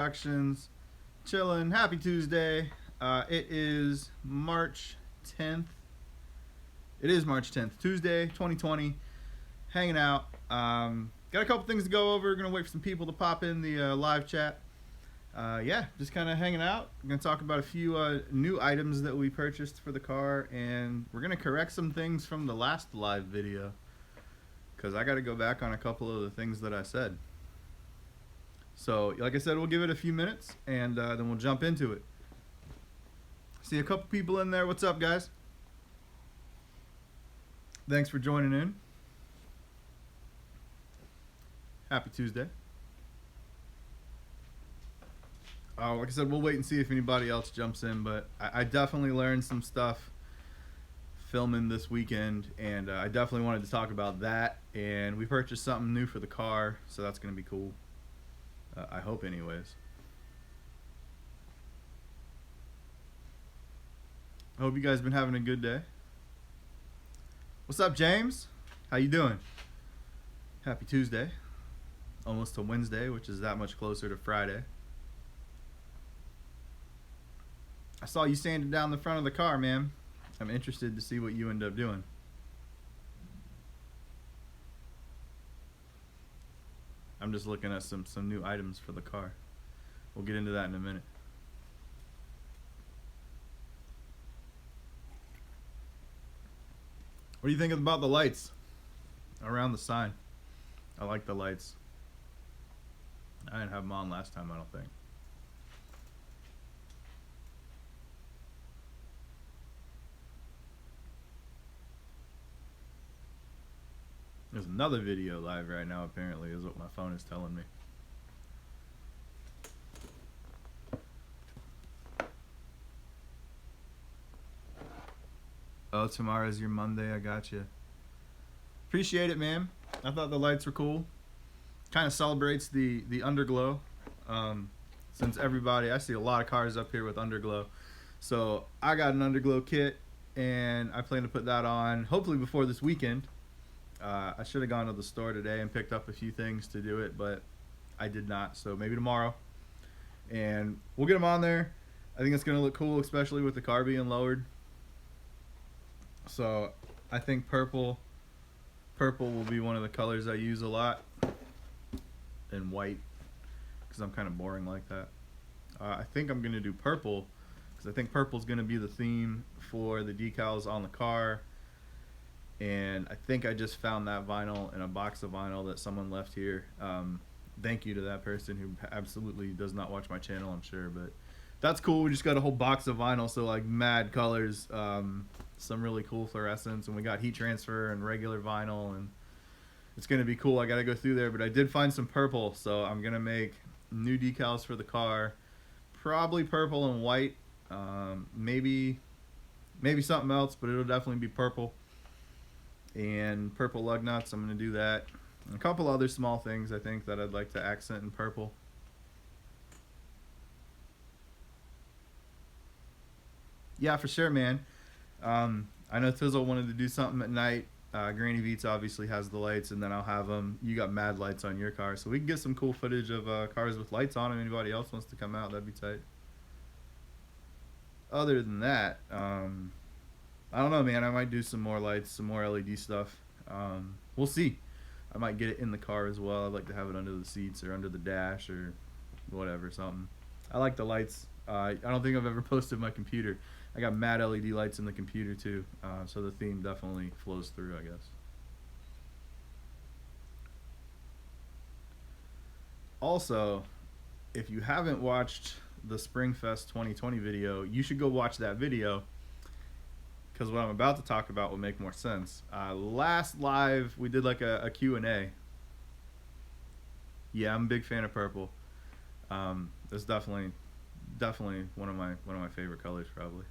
Actions, chilling. Happy Tuesday. It is March 10th. It is March 10th, Tuesday, 2020. Hanging out. Got a couple things to go over. Gonna wait for some people to pop in the live chat. Yeah, just kind of hanging out. We're gonna talk about a few new items that we purchased for the car, and we're gonna correct some things from the last live video because I got to go back on a couple of the things that I said. So, like I said, we'll give it a few minutes, and then we'll jump into it. See a couple people in there. What's up, guys? Thanks for joining in. Happy Tuesday. Like I said, we'll wait and see if anybody else jumps in, but I definitely learned some stuff filming this weekend, and I definitely wanted to talk about that. And we purchased something new for the car, so that's going to be cool. I hope anyways. I hope you guys been having a good day. What's up, James? How you doing? Happy Tuesday. Almost to Wednesday, which is that much closer to Friday. I saw you sanding down the front of the car, man. I'm interested to see what you end up doing. I'm just looking at some new items for the car. We'll get into that in a minute. What do you think about the lights around the sign? I like the lights. I didn't have them on last time, I don't think. There's another video live right now, apparently, is what my phone is telling me. Oh, tomorrow's your Monday. I got you. Appreciate it, man. I thought the lights were cool. Kind of celebrates the underglow. Since everybody, I see a lot of cars up here with underglow. So I got an underglow kit, and I plan to put that on hopefully before this weekend. I should have gone to the store today and picked up a few things to do it, but I did not, so maybe tomorrow. And we'll get them on there. I think it's going to look cool, especially with the car being lowered. So I think purple will be one of the colors I use a lot, and white, because I'm kind of boring like that. I think I'm going to do purple, because I think purple is going to be the theme for the decals on the car. And I think I just found that vinyl in a box of vinyl that someone left here. Thank you to that person who absolutely does not watch my channel, I'm sure. But that's cool. We just got a whole box of vinyl, so like mad colors, some really cool fluorescents. And we got heat transfer and regular vinyl. And it's going to be cool. I got to go through there. But I did find some purple, so I'm going to make new decals for the car. Probably purple and white. Maybe something else, but it'll definitely be purple. And purple lug nuts, I'm going to do that. And a couple other small things I think that I'd like to accent in purple. Yeah, for sure, man. I know Tizzle wanted to do something at night. Granny Beats obviously has the lights, and then I'll have them. You got mad lights on your car, so we can get some cool footage of cars with lights on them. Anybody else wants to come out, that'd be tight. Other than that, I don't know, man. I might do some more lights, some more LED stuff. We'll see. I might get it in the car as well. I'd like to have it under the seats or under the dash or whatever, something. I like the lights. I don't think I've ever posted my computer. I got mad LED lights in the computer too, so the theme definitely flows through, I guess. Also, if you haven't watched the Springfest 2020 video, you should go watch that video, because what I'm about to talk about will make more sense. Last live, we did like a Q&A. Yeah, I'm a big fan of purple. It's definitely one of my favorite colors, probably.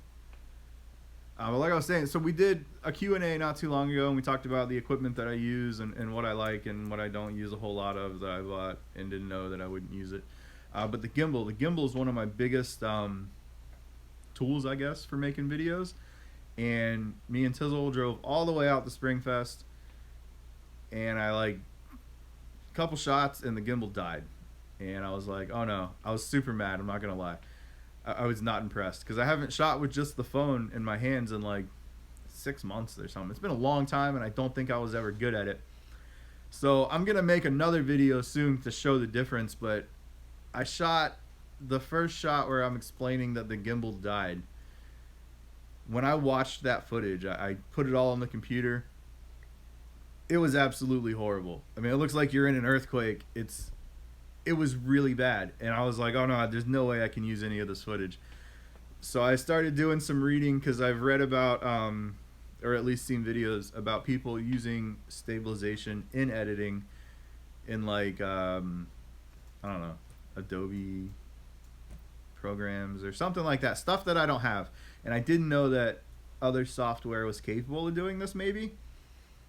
But like I was saying, so we did a Q&A not too long ago, and we talked about the equipment that I use and what I like and what I don't use a whole lot of that I bought and didn't know that I wouldn't use it. But the gimbal is one of my biggest tools, I guess, for making videos. And me and Tizzle drove all the way out to Springfest, and I like a couple shots and the gimbal died. and I was like, oh no, I was super mad. I'm not gonna lie, I was not impressed because I haven't shot with just the phone in my hands in like 6 months or something. It's been a long time, and I don't think I was ever good at it. So I'm gonna make another video soon to show the difference. But I shot the first shot where I'm explaining that the gimbal died. When I watched that footage, I put it all on the computer. It was absolutely horrible. I mean, it looks like you're in an earthquake. It was really bad, and I was like, oh no, there's no way I can use any of this footage. So I started doing some reading because I've read about, or at least seen videos about people using stabilization in editing in like, I don't know, Adobe programs or something like that. Stuff that I don't have. And I didn't know that other software was capable of doing this maybe.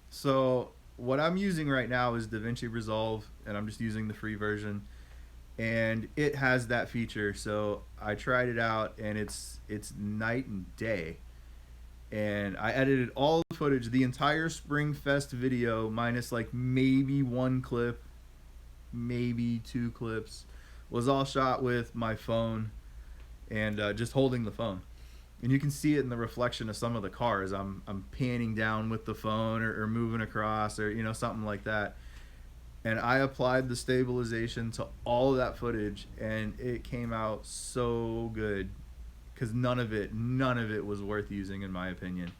So what I'm using right now is DaVinci Resolve, and I'm just using the free version. And it has that feature, so I tried it out, and it's night and day. And I edited all the footage, the entire Spring Fest video, minus like maybe one clip, maybe two clips, was all shot with my phone and just holding the phone. And you can see it in the reflection of some of the cars. I'm panning down with the phone or moving across or something like that. And I applied the stabilization to all of that footage, and it came out so good because none of it was worth using in my opinion.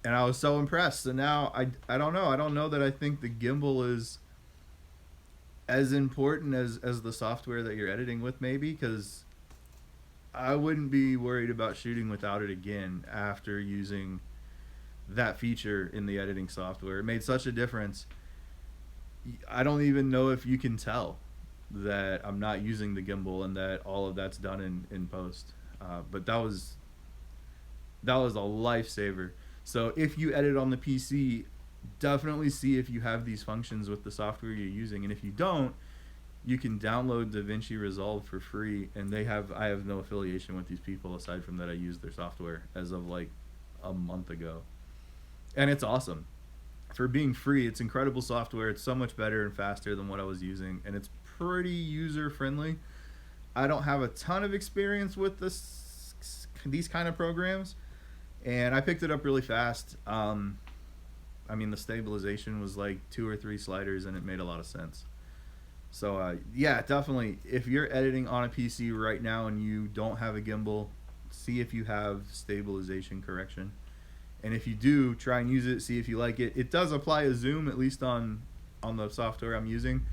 And I was so impressed. So now I don't know that I think the gimbal is as important as the software that you're editing with, maybe, because I wouldn't be worried about shooting without it again after using that feature in the editing software. It made such a difference. I don't even know if you can tell that I'm not using the gimbal and that all of that's done in post. But that was a lifesaver. So if you edit on the PC, definitely see if you have these functions with the software you're using. And if you don't, you can download DaVinci Resolve for free. And I have no affiliation with these people aside from that I use their software as of like a month ago. And it's awesome. For being free, it's incredible software. It's so much better and faster than what I was using, and it's pretty user friendly. I don't have a ton of experience with these kind of programs, and I picked it up really fast. I mean, the stabilization was like 2 or 3 sliders, and it made a lot of sense. So yeah, definitely, if you're editing on a PC right now and you don't have a gimbal, see if you have stabilization correction. And if you do, try and use it, see if you like it. It does apply a zoom, at least on the software I'm using,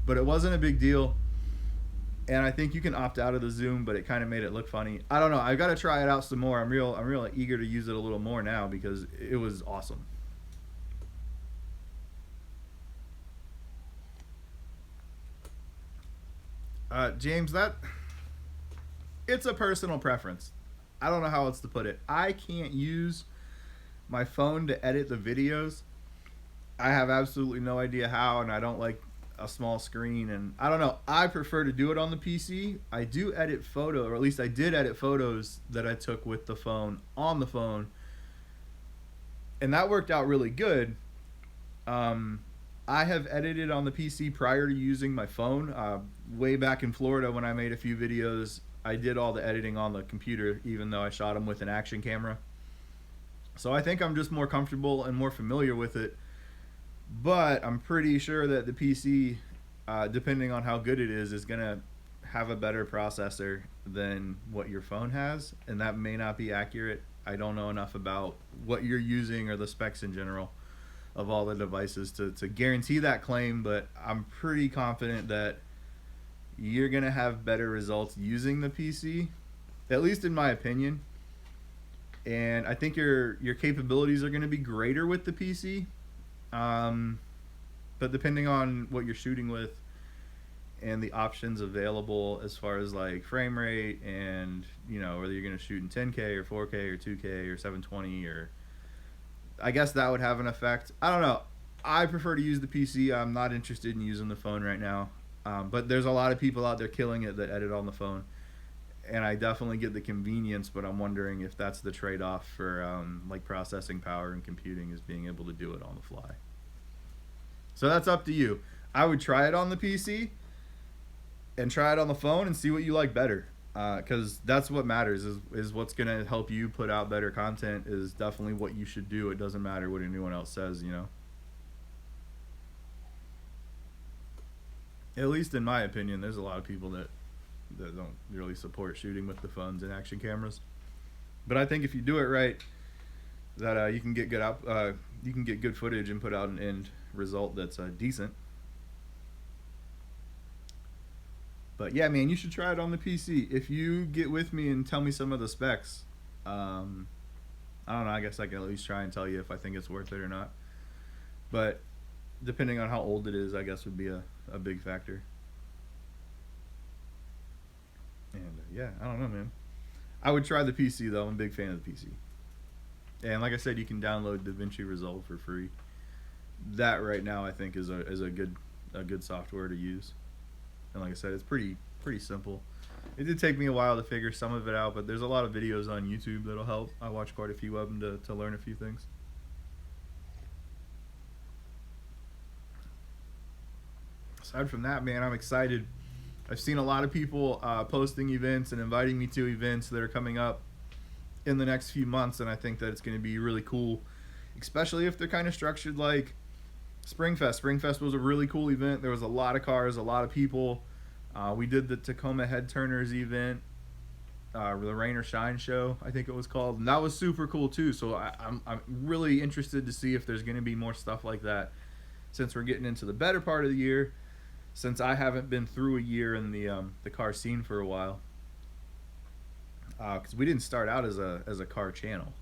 but it wasn't a big deal. And I think you can opt out of the zoom, but it kind of made it look funny. I don't know. I've got to try it out some more. I'm real eager to use it a little more now because it was awesome. James, it's a personal preference. I don't know how else to put it. I can't use my phone to edit the videos. I have absolutely no idea how, and I don't like a small screen, and I don't know. I prefer to do it on the PC. I do edit photo, or at least I did edit photos that I took with the phone on the phone, and that worked out really good. I have edited on the PC prior to using my phone. Way back in Florida when I made a few videos, I did all the editing on the computer, even though I shot them with an action camera. So I think I'm just more comfortable and more familiar with it. But I'm pretty sure that the PC, depending on how good it is going to have a better processor than what your phone has. And that may not be accurate. I don't know enough about what you're using or the specs in general of all the devices to guarantee that claim. But I'm pretty confident that you're going to have better results using the PC, at least in my opinion. And I think your capabilities are going to be greater with the PC. But depending on what you're shooting with and the options available as far as like frame rate and, whether you're going to shoot in 10K or 4K or 2K or 720, or I guess that would have an effect. I don't know. I prefer to use the PC. I'm not interested in using the phone right now. But there's a lot of people out there killing it that edit on the phone. And I definitely get the convenience, but I'm wondering if that's the trade-off for like processing power and computing, is being able to do it on the fly. So that's up to you. I would try it on the PC, and try it on the phone and see what you like better. Because that's what matters, is what's going to help you put out better content is definitely what you should do. It doesn't matter what anyone else says, you know. At least in my opinion, there's a lot of people that don't really support shooting with the phones and action cameras. But I think if you do it right, that you can get you can get good footage and put out an end result that's decent. But yeah, man, you should try it on the PC. If you get with me and tell me some of the specs, I don't know, I guess I can at least try and tell you if I think it's worth it or not. But depending on how old it is, I guess would be a big factor. And yeah, I don't know, man. I would try the PC though. I'm a big fan of the PC. And like I said, you can download DaVinci Resolve for free. That right now I think is a good software to use. And like I said, it's pretty simple. It did take me a while to figure some of it out, but there's a lot of videos on YouTube that'll help. I watched quite a few of them to learn a few things. Aside from that, man, I'm excited. I've seen a lot of people posting events and inviting me to events that are coming up in the next few months, and I think that it's going to be really cool, especially if they're kind of structured like Springfest. Springfest was a really cool event. There was a lot of cars, a lot of people. We did the Tacoma Head Turners event, the Rain or Shine show, I think it was called, and that was super cool too. So I'm really interested to see if there's going to be more stuff like that since we're getting into the better part of the year. Since I haven't been through a year in the car scene for a while, because we didn't start out as a car channel.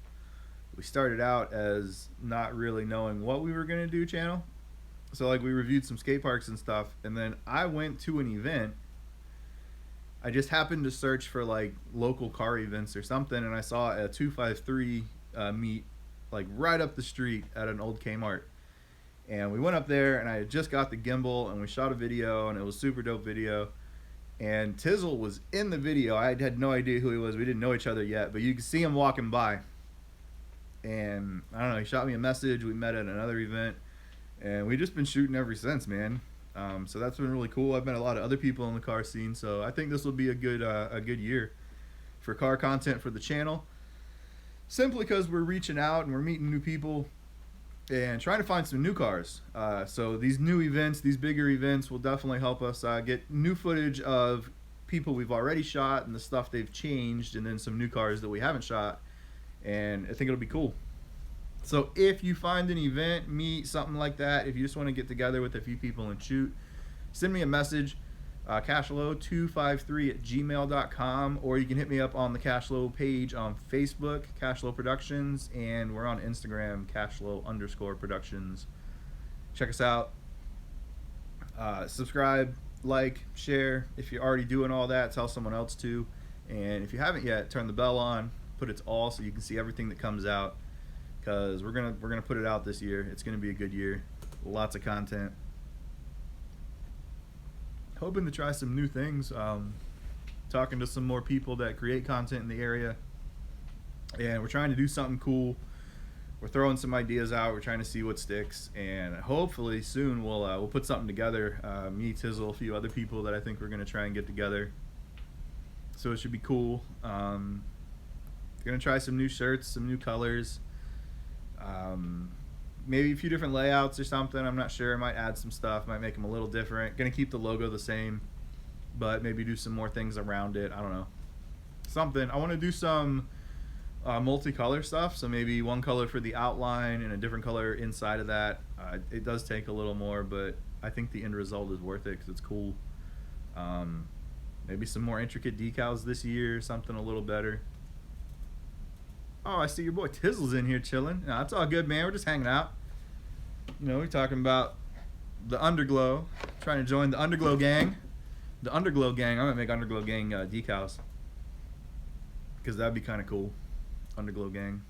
We started out as not really knowing what we were gonna do channel. So like we reviewed some skate parks and stuff, and then I went to an event. I just happened to search for like local car events or something, and I saw a 253 meet like right up the street at an old Kmart. And we went up there, and I had just got the gimbal, and we shot a video, and it was a super dope video. And Tizzle was in the video. I had no idea who he was. We didn't know each other yet, but you could see him walking by. And I don't know, he shot me a message. We met at another event, and we've just been shooting ever since, man. So that's been really cool. I've met a lot of other people in the car scene, so I think this will be a good year for car content for the channel. Simply because we're reaching out and we're meeting new people and trying to find some new cars. So these new events, these bigger events, will definitely help us get new footage of people we've already shot and the stuff they've changed, and then some new cars that we haven't shot. And I think it'll be cool. So if you find an event, meet, something like that, if you just want to get together with a few people and shoot, send me a message, CashLo253@gmail.com, or you can hit me up on the CashLo page on Facebook, CashLo Productions, and we're on Instagram, CashLo_Productions. Check us out. Subscribe, like, share. If you're already doing all that, tell someone else to. And if you haven't yet, turn the bell on, put it all so you can see everything that comes out, because we're gonna put it out this year. It's gonna be a good year, lots of content. Hoping to try some new things, talking to some more people that create content in the area, and we're trying to do something cool. We're throwing some ideas out. We're trying to see what sticks, and hopefully soon we'll put something together. Me, Tizzle, a few other people that I think we're gonna try and get together. So it should be cool. Gonna try some new shirts, some new colors. Maybe a few different layouts or something. I'm not sure. I might add some stuff. Might make them a little different. Gonna keep the logo the same, but maybe do some more things around it. I don't know. Something. I want to do some multicolor stuff. So maybe one color for the outline and a different color inside of that. It does take a little more, but I think the end result is worth it because it's cool. Maybe some more intricate decals this year. Something a little better. Oh, I see your boy Tizzle's in here chilling. No, that's all good, man. We're just hanging out. You know, we're talking about the Underglow. Trying to join the Underglow gang. The Underglow gang. I'm going to make Underglow gang decals. Because that'd be kind of cool. Underglow gang.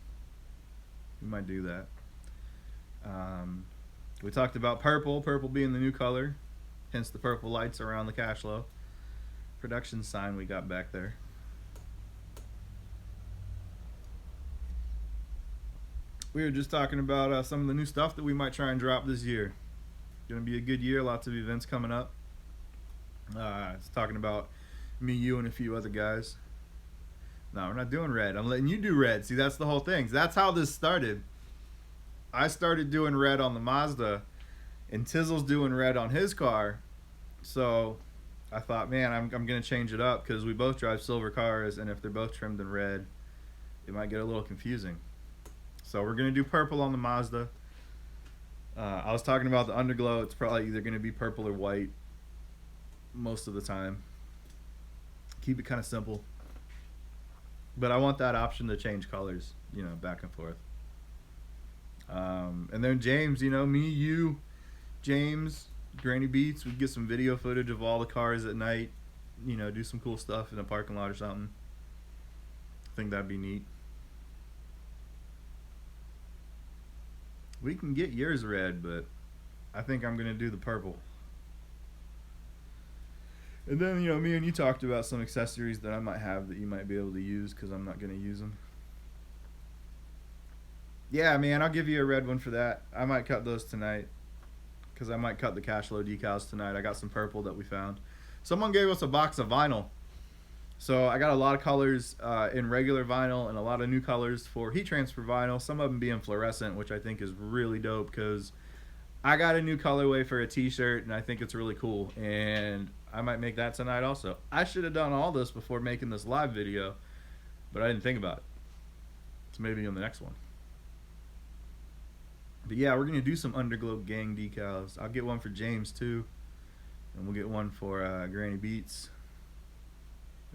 We might do that. We talked about purple. Purple being the new color. Hence the purple lights around the CashLo production sign we got back there. We were just talking about some of the new stuff that we might try and drop this year. Gonna be a good year, lots of events coming up. It's talking about me, you, and a few other guys. No, we're not doing red. I'm letting you do red. See, that's the whole thing. That's how this started. I started doing red on the Mazda, and Tizzle's doing red on his car. So I thought, man, I'm going to change it up because we both drive silver cars, and if they're both trimmed in red, it might get a little confusing. So we're going to do purple on the Mazda. I was talking about the underglow. It's probably either going to be purple or white most of the time. Keep it kind of simple. But I want that option to change colors, back and forth. And then James, me, you, James, Granny Beats, we'd get some video footage of all the cars at night, do some cool stuff in a parking lot or something. I think that'd be neat. We can get yours red, but I think I'm going to do the purple. And then, me and you talked about some accessories that I might have that you might be able to use because I'm not going to use them. Yeah, man, I'll give you a red one for that. I might cut those tonight because I might cut the CashLo decals tonight. I got some purple that we found. Someone gave us a box of vinyl. So I got a lot of colors in regular vinyl and a lot of new colors for heat transfer vinyl. Some of them being fluorescent, which I think is really dope because I got a new colorway for a t-shirt and I think it's really cool. And I might make that tonight also. I should have done all this before making this live video, but I didn't think about it. So maybe on the next one. But yeah, we're going to do some Underglow gang decals. I'll get one for James too. And we'll get one for Granny Beats.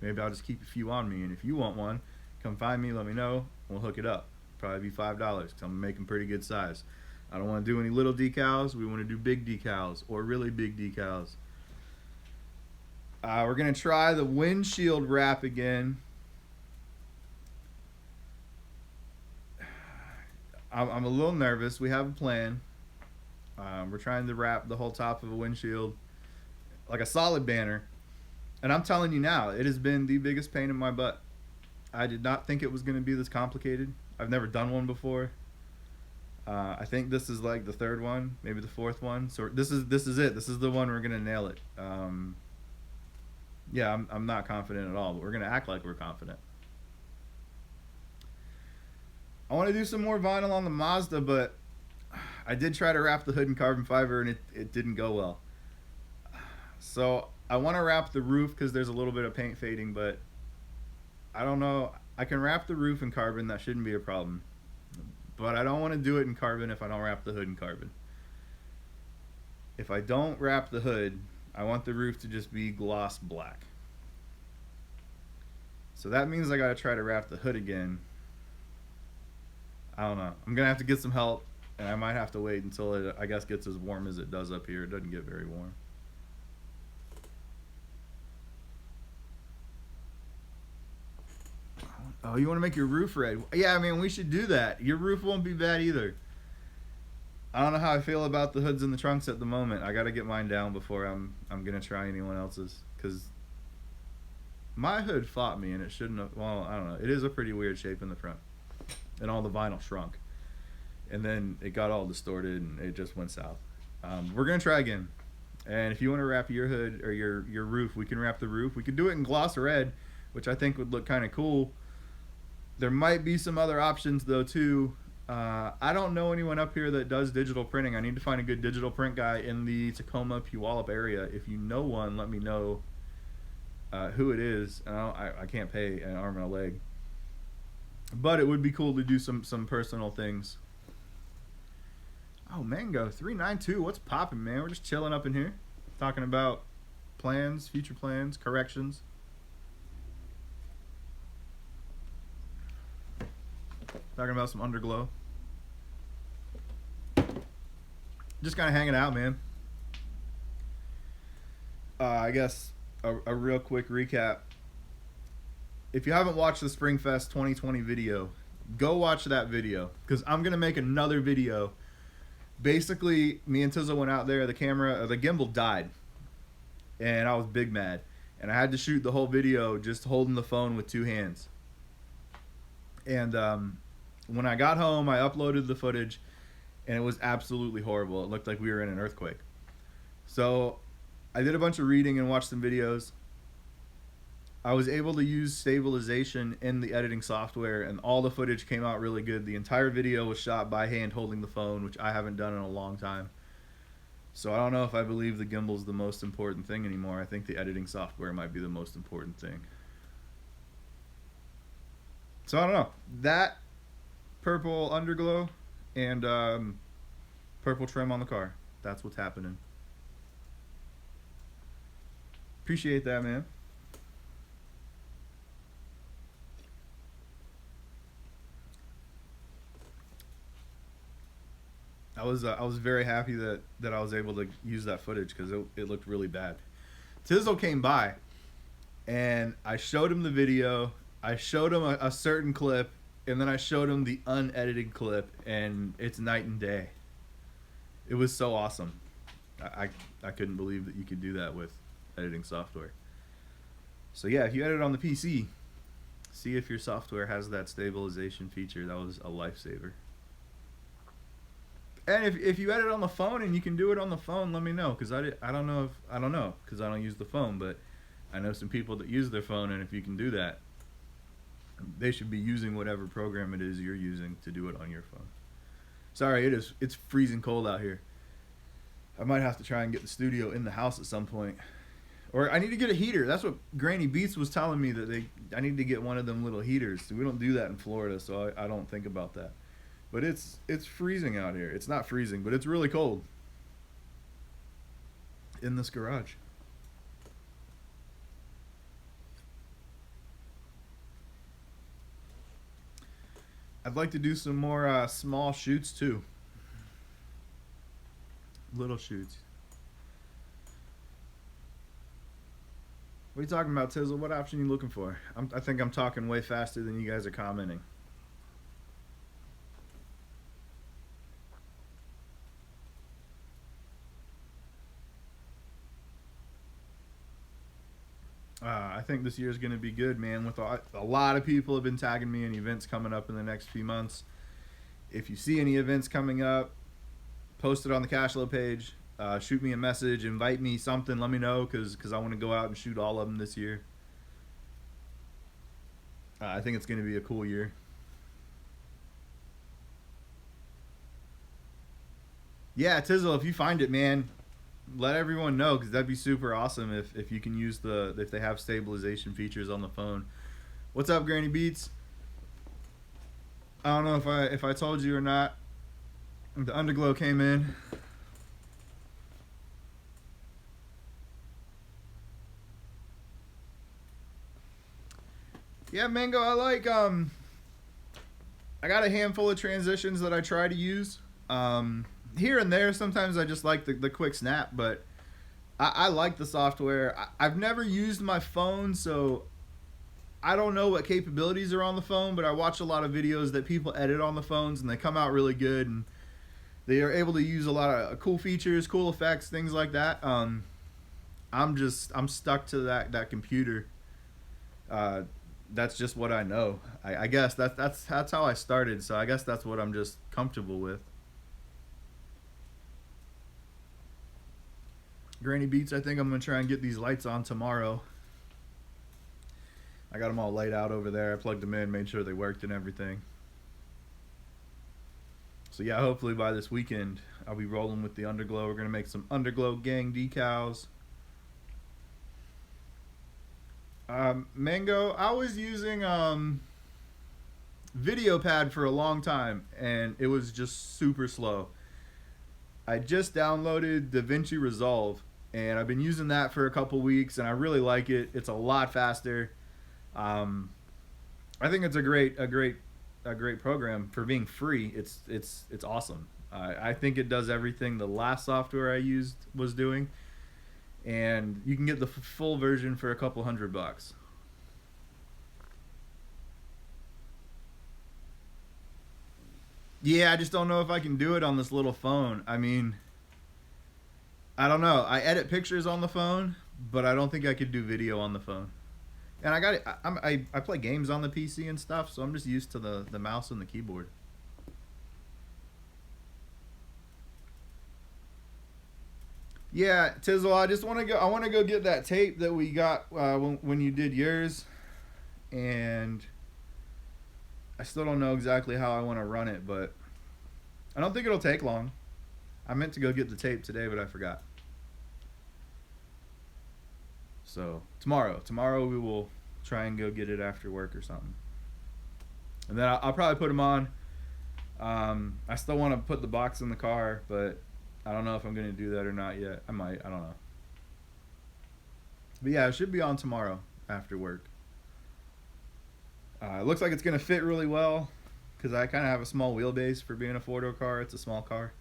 Maybe I'll just keep a few on me. And if you want one, come find me, let me know, and we'll hook it up. Probably be $5 because I'm making pretty good size. I don't want to do any little decals. We want to do big decals or really big decals. We're going to try the windshield wrap again. I'm a little nervous. We have a plan. We're trying to wrap the whole top of a windshield like a solid banner. And I'm telling you now, it has been the biggest pain in my butt. I did not think it was going to be this complicated. I've never done one before. I think this is like the third one, maybe the fourth one. So this is it. This is the one we're going to nail it. Yeah, I'm not confident at all, but we're going to act like we're confident. I want to do some more vinyl on the Mazda, but I did try to wrap the hood in carbon fiber and it didn't go well. So I want to wrap the roof because there's a little bit of paint fading, but I don't know. I can wrap the roof in carbon. That shouldn't be a problem. But I don't want to do it in carbon if I don't wrap the hood in carbon. If I don't wrap the hood, I want the roof to just be gloss black. So that means I got to try to wrap the hood again. I don't know. I'm going to have to get some help, and I might have to wait until it, I guess, gets as warm as it does up here. It doesn't get very warm. Oh, you want to make your roof red? Yeah, I mean, we should do that. Your roof won't be bad either. I don't know how I feel about the hoods and the trunks at the moment. I got to get mine down before I'm going to try anyone else's, because my hood fought me and it shouldn't have. Well, I don't know. It is a pretty weird shape in the front. And all the vinyl shrunk. And then it got all distorted and it just went south. We're going to try again. And if you want to wrap your hood or your roof, we can wrap the roof. We could do it in gloss red, which I think would look kind of cool. There might be some other options though too. I don't know anyone up here that does digital printing. I need to find a good digital print guy in the Tacoma Puyallup area. If you know one, let me know who it is. And I can't pay an arm and a leg. But it would be cool to do some personal things. Oh, Mango 392, what's poppin', man? We're just chilling up in here, talking about plans, future plans, corrections. Talking about some underglow. Just kind of hanging out, man. I guess a real quick recap. If you haven't watched the Springfest 2020 video, go watch that video, because I'm going to make another video. Basically, me and Tizzle went out there, the gimbal died, and I was big mad. And I had to shoot the whole video just holding the phone with two hands. And when I got home, I uploaded the footage, and it was absolutely horrible. It looked like we were in an earthquake. So I did a bunch of reading and watched some videos. I was able to use stabilization in the editing software, and all the footage came out really good. The entire video was shot by hand holding the phone, which I haven't done in a long time. So I don't know if I believe the gimbal's the most important thing anymore. I think the editing software might be the most important thing. So I don't know. That purple underglow and purple trim on the car. That's what's happening. Appreciate that, man. I was very happy that I was able to use that footage because it looked really bad. Tizzle came by, and I showed him the video. I showed him a certain clip, and then I showed him the unedited clip, and it's night and day. It was so awesome. I couldn't believe that you could do that with editing software. So yeah, if you edit on the PC, see if your software has that stabilization feature. That was a lifesaver. And if you edit on the phone and you can do it on the phone, let me know, because I don't know because I don't use the phone, but I know some people that use their phone, and if you can do that, they should be using whatever program it is you're using to do it on your phone. Sorry, it's freezing cold out here. I might have to try and get the studio in the house at some point, or I need to get a heater. That's what Granny Beats was telling me, that I need to get one of them little heaters. We don't do that in Florida, so I don't think about that. But it's freezing out here. It's not freezing, but it's really cold in this garage. I'd like to do some more small shoots too. Little shoots. What are you talking about, Tizzle? What option are you looking for? I think I'm talking way faster than you guys are commenting. I think this year is going to be good, man. With a lot of people have been tagging me in events coming up in the next few months. If you see any events coming up, post it on the CashLo page. Shoot me a message, invite me something. Let me know, because I want to go out and shoot all of them this year. I think it's going to be a cool year. Yeah, Tizzle, if you find it, man, let everyone know, because that'd be super awesome if you can use if they have stabilization features on the phone. What's up, Granny Beats? I don't know if I told you or not. The underglow came in. Yeah, Mango, I got a handful of transitions that I try to use. Here and there, sometimes I just like the quick snap, but I like the software. I've never used my phone, so I don't know what capabilities are on the phone, but I watch a lot of videos that people edit on the phones, and they come out really good, and they are able to use a lot of cool features, cool effects, things like that. I'm stuck to that computer. That's just what I know. I guess that's how I started, so I guess that's what I'm just comfortable with. Granny Beats, I think I'm going to try and get these lights on tomorrow. I got them all laid out over there. I plugged them in, made sure they worked and everything. So yeah, hopefully by this weekend, I'll be rolling with the underglow. We're going to make some underglow gang decals. Mango, I was using VideoPad for a long time, and it was just super slow. I just downloaded DaVinci Resolve, and I've been using that for a couple weeks, and I really like it. It's a lot faster. I think it's a great program for being free. It's awesome. I think it does everything the last software I used was doing, and you can get the full version for a couple $100. Yeah, I just don't know if I can do it on this little phone. I mean, I don't know. I edit pictures on the phone, but I don't think I could do video on the phone. And I got it. I play games on the PC and stuff, so I'm just used to the mouse and the keyboard. Yeah, Tizzle, I just want to go. I want to go get that tape that we got when you did yours, and I still don't know exactly how I want to run it, but I don't think it'll take long. I meant to go get the tape today, but I forgot. So tomorrow we will try and go get it after work or something, and then I'll probably put them on. I still want to put the box in the car, but I don't know if I'm going to do that or not yet. I might. I don't know. But yeah, it should be on tomorrow after work. It looks like it's going to fit really well because I kind of have a small wheelbase for being a four-door car. It's a small car.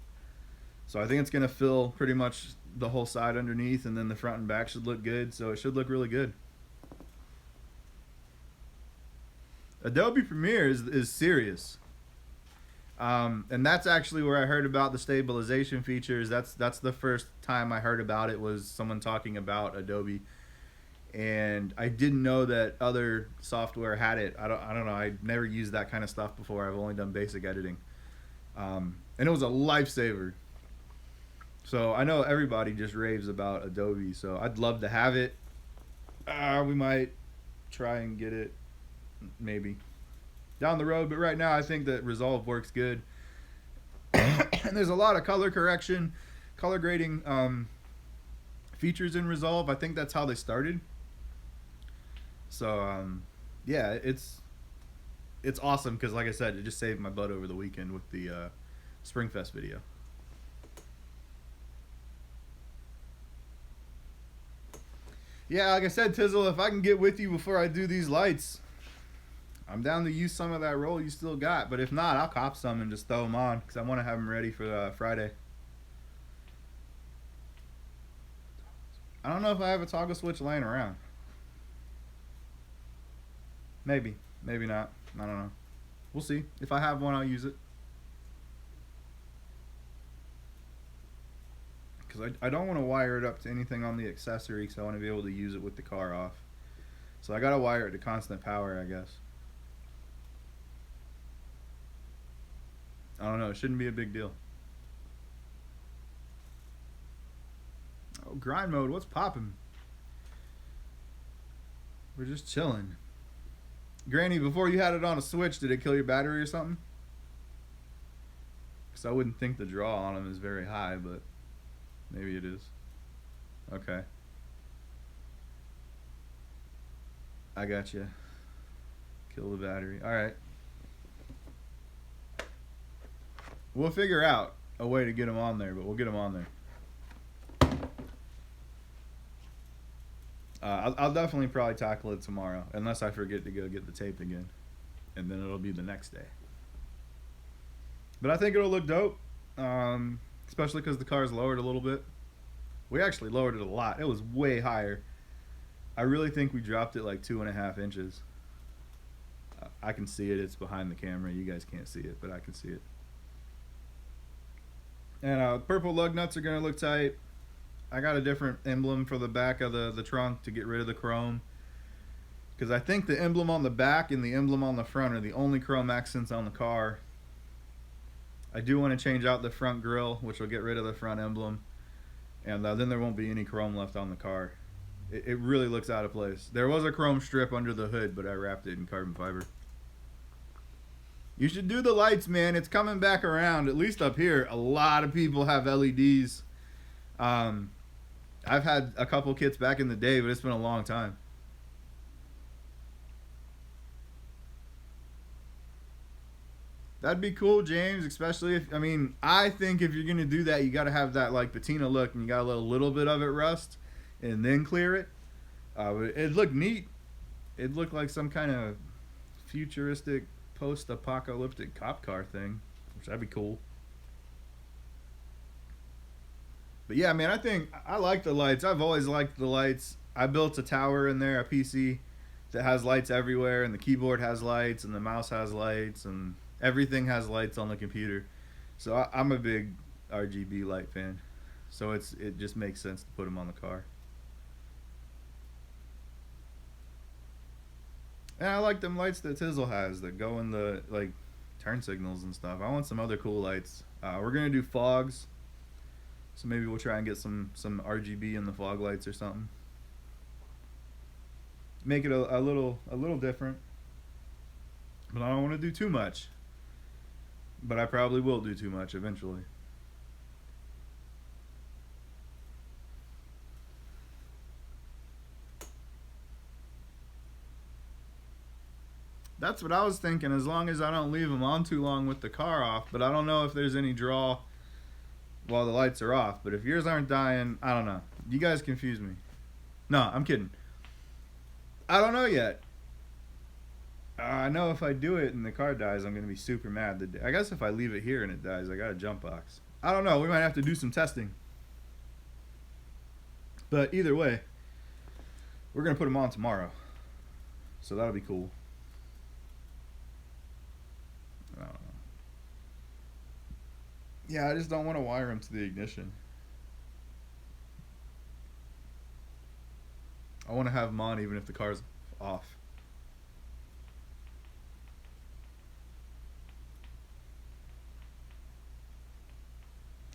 So I think it's going to fill pretty much the whole side underneath, and then the front and back should look good. So it should look really good. Adobe Premiere is serious. And that's actually where I heard about the stabilization features. That's the first time I heard about it, was someone talking about Adobe, and I didn't know that other software had it. I don't know. I never used that kind of stuff before. I've only done basic editing, and it was a lifesaver. So I know everybody just raves about Adobe. So I'd love to have it. We might try and get it, maybe down the road, but right now I think that Resolve works good. And there's a lot of color correction, color grading features in Resolve. I think that's how they started. So yeah, it's awesome because, like I said, it just saved my butt over the weekend with the Springfest video. Yeah, like I said, Tizzle, if I can get with you before I do these lights, I'm down to use some of that roll you still got. But if not, I'll cop some and just throw them on because I want to have them ready for Friday. I don't know if I have a toggle switch laying around. Maybe. Maybe not. I don't know. We'll see. If I have one, I'll use it. Because I don't want to wire it up to anything on the accessory because I want to be able to use it with the car off. So I got to wire it to constant power, I guess. I don't know. It shouldn't be a big deal. Oh, grind mode. What's popping? We're just chilling. Granny, before you had it on a switch, did it kill your battery or something? Because I wouldn't think the draw on them is very high, but maybe it is. Okay. I got you. Kill the battery. Alright. We'll figure out a way to get them on there, but we'll get them on there. I'll definitely probably tackle it tomorrow, unless I forget to go get the tape again. And then it'll be the next day. But I think it'll look dope, especially because the car's lowered a little bit. We actually lowered it a lot. It was way higher. I really think we dropped it like 2.5 inches. I can see it. It's behind the camera. You guys can't see it, but I can see it. And purple lug nuts are going to look tight. I got a different emblem for the back of the trunk to get rid of the chrome. Because I think the emblem on the back and the emblem on the front are the only chrome accents on the car. I do want to change out the front grille, which will get rid of the front emblem. And then there won't be any chrome left on the car. It really looks out of place. There was a chrome strip under the hood, but I wrapped it in carbon fiber. You should do the lights, man. It's coming back around. At least up here, a lot of people have LEDs. I've had a couple kits back in the day, but it's been a long time. That'd be cool, James, especially if, I mean, I think if you're going to do that, you got to have that, like, patina look, and you got to let a little bit of it rust, and then clear it. But it'd look neat. It'd look like some kind of futuristic, post-apocalyptic cop car thing, which that'd be cool. But yeah, man, I think I like the lights. I've always liked the lights. I built a tower in there, a PC, that has lights everywhere, and the keyboard has lights, and the mouse has lights, and everything has lights on the computer. So I'm a big RGB light fan. So it just makes sense to put them on the car. And I like them lights that Tizzle has that go in the, like, turn signals and stuff. I want some other cool lights. We're going to do fogs. So maybe we'll try and get some RGB in the fog lights or something. Make it a little different. But I don't want to do too much. But I probably will do too much eventually. That's what I was thinking, as long as I don't leave them on too long with the car off. But I don't know if there's any draw while the lights are off. But if yours aren't dying, I don't know. You guys confuse me. No, I'm kidding. I don't know yet. I know if I do it and the car dies, I'm going to be super mad. I guess if I leave it here and it dies, I got a jump box. I don't know. We might have to do some testing. But either way, we're going to put them on tomorrow. So that'll be cool. I don't know. Yeah, I just don't want to wire them to the ignition. I want to have them on even if the car's off.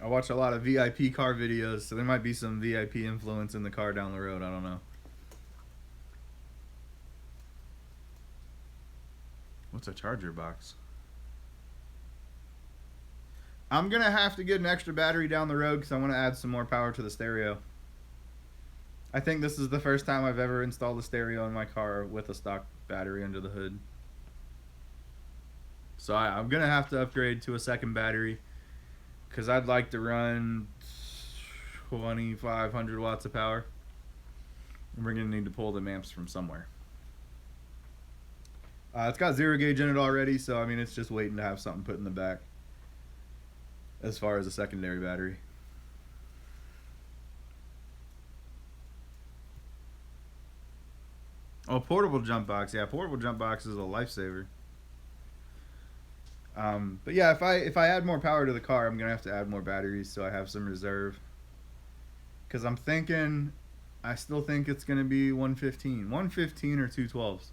I watch a lot of VIP car videos, so there might be some VIP influence in the car down the road. I don't know. What's a charger box? I'm going to have to get an extra battery down the road because I want to add some more power to the stereo. I think this is the first time I've ever installed a stereo in my car with a stock battery under the hood. So I'm going to have to upgrade to a second battery because I'd like to run 2,500 watts of power. And we're going to need to pull the amps from somewhere. It's got 0 gauge in it already, so I mean it's just waiting to have something put in the back as far as a secondary battery. Oh, portable jump box. Yeah, portable jump box is a lifesaver. But yeah, if I add more power to the car, I'm gonna have to add more batteries so I have some reserve. Cause I'm thinking, I still think it's gonna be 115 or 212s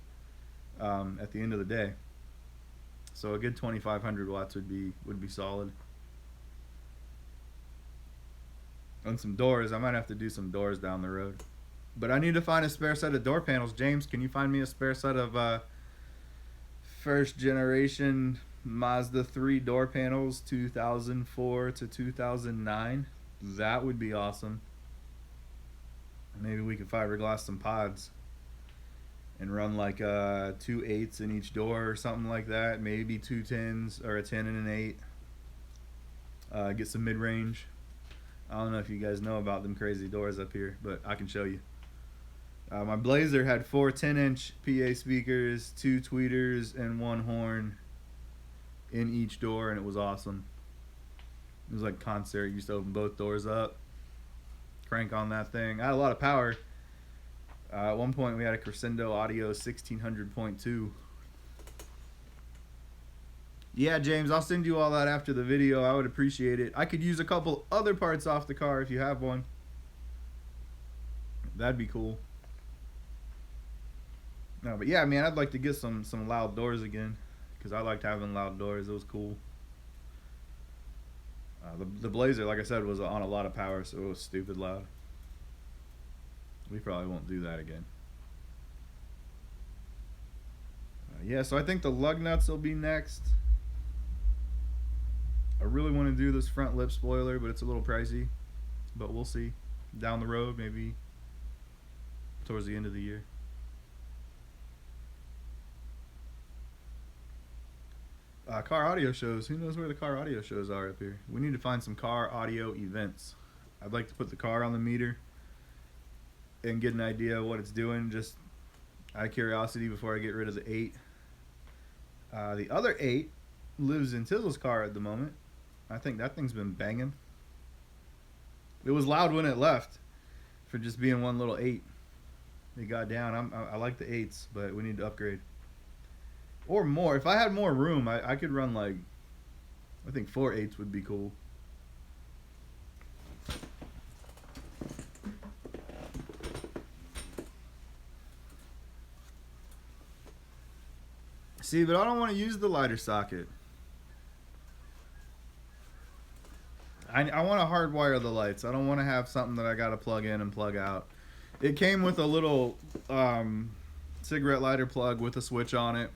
at the end of the day. So a good 2,500 watts would be solid. And some doors. I might have to do some doors down the road. But I need to find a spare set of door panels. James, can you find me a spare set of first generation Mazda 3 door panels, 2004 to 2009? That would be awesome. Maybe we could fiberglass some pods and run like 2 8s in each door or something like that. Maybe 2 10s or a 10 and an 8. Get some mid-range. I don't know if you guys know about them crazy doors up here, but I can show you. My Blazer had 4 10-inch PA speakers, 2 tweeters, and 1 horn in each door, and it was awesome. It was like concert. You used to open both doors up, crank on that thing. I had a lot of power. At one point, we had a Crescendo Audio 1600.2. Yeah, James, I'll send you all that after the video. I would appreciate it. I could use a couple other parts off the car if you have one. That'd be cool. No, but yeah, man, I'd like to get some loud doors again because I liked having loud doors. It was cool. The Blazer, like I said, was on a lot of power, so it was stupid loud. We probably won't do that again. Yeah, so I think the lug nuts will be next. I really want to do this front lip spoiler, but it's a little pricey. But we'll see. Down the road, maybe towards the end of the year. Car audio shows. Who knows where the car audio shows are up here? We need to find some car audio events. I'd like to put the car on the meter and get an idea of what it's doing, just out of curiosity before I get rid of the 8. The other 8 lives in Tizzle's car at the moment. I think that thing's been banging. It was loud when it left for just being one little 8. It got down. I like the 8s, but we need to upgrade. Or more. If I had more room, I could run like, I think 4 8s would be cool. See, but I don't want to use the lighter socket. I want to hardwire the lights. I don't want to have something that I got to plug in and plug out. It came with a little cigarette lighter plug with a switch on it.